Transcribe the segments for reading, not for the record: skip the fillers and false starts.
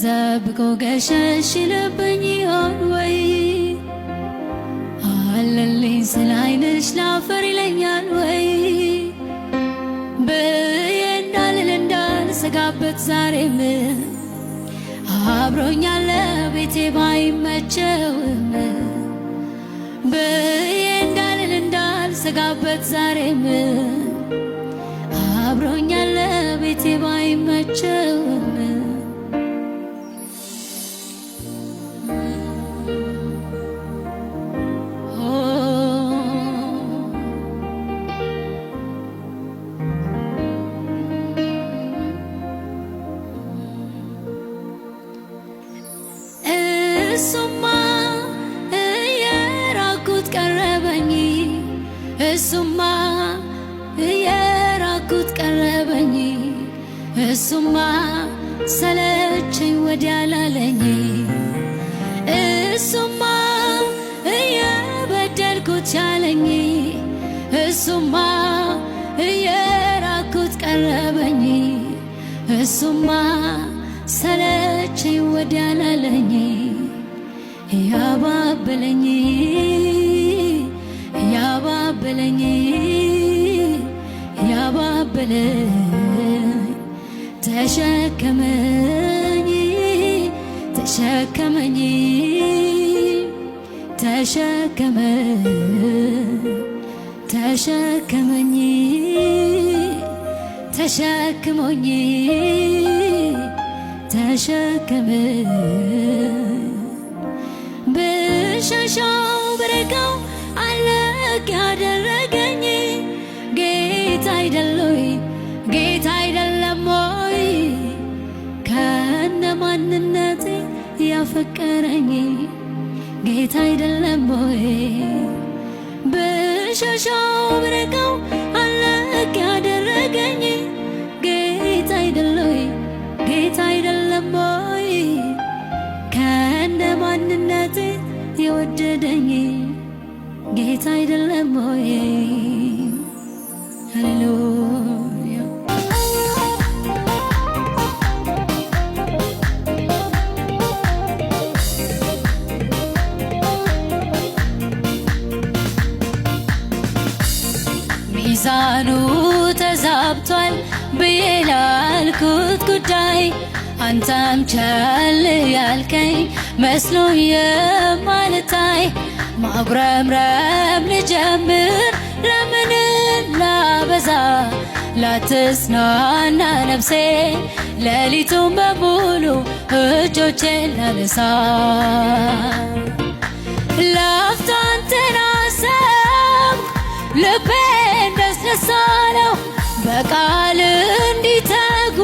ጠብቆ ገሸሽ ይልብኝ ይሆን ወይ? አለልኝ ስለ ዓይንሽ ላፈር ይለኛል ወይ? ብዬ እንዳልሰጋበት ዛሬም አብሮኛል ቤቴ ባይመቸውም ብዬ እንዳልሰጋበት ዛሬም አብሮኛል ቤቴ ባይመቸውም እሱማ እየራኩት ቀረበኝ እሱማ እየራኩት ቀረበኝ እሱማ ሰለቸኝ ወዲያ ላለኝ እሱማ እየበደልኩት ያለኝ እሱማ እየራኩት ቀረበኝ እሱማ ሰለቸኝ ወዲያ ላለኝ ያባበለኝ ያባበለኝ ያባበለኝ ተሸከመኝ ተሸከመኝ ተሸከመኝ ተሸከመኝ ተሸክሞኝ ተሸከመኝ ብሸሻው ብርቀው አለቅ ያደረገኝ ጌታ አይደለይ ጌታ አይደለም ወይ? ከነ ማንነቴ ያፈቀረኝ ጌታ አይደለም ወይ? ብሸሻው ብርቀው አለቅ ያደረገኝ ጌታ አይደለይ ጌታ አይደለም ወይ? ከነ ማንነቴ የወደደኝ ጌታ አይደለም ወይ? ሃሌሉያ ሚዛኑ ተዛብቷል ብዬ ላልኩት ጉዳይ አንተም ቸል ያልከኝ መስሎ የማልታይ ማጉረምረም ልጀምር ለምን ላበዛ ላትጽናና ነፍሴ ሌሊቱን በሙሉ እጆቼን ላነሳ ላፍታ አንተን አሰብኩ ልቤን ደስ ደስ አለው በቃል እንዲተጉ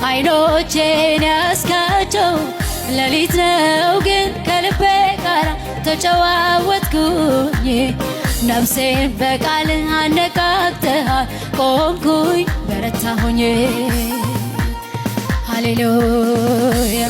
ዓይኖቼን ያስካቸው ሌሊት ነው ግን ከልቤ ጋር ተጨዋወትኩኝ ነፍሴን በቃል አነቃቅተሃል ቆምኩኝ በረታሁኝ ሃሌሉያ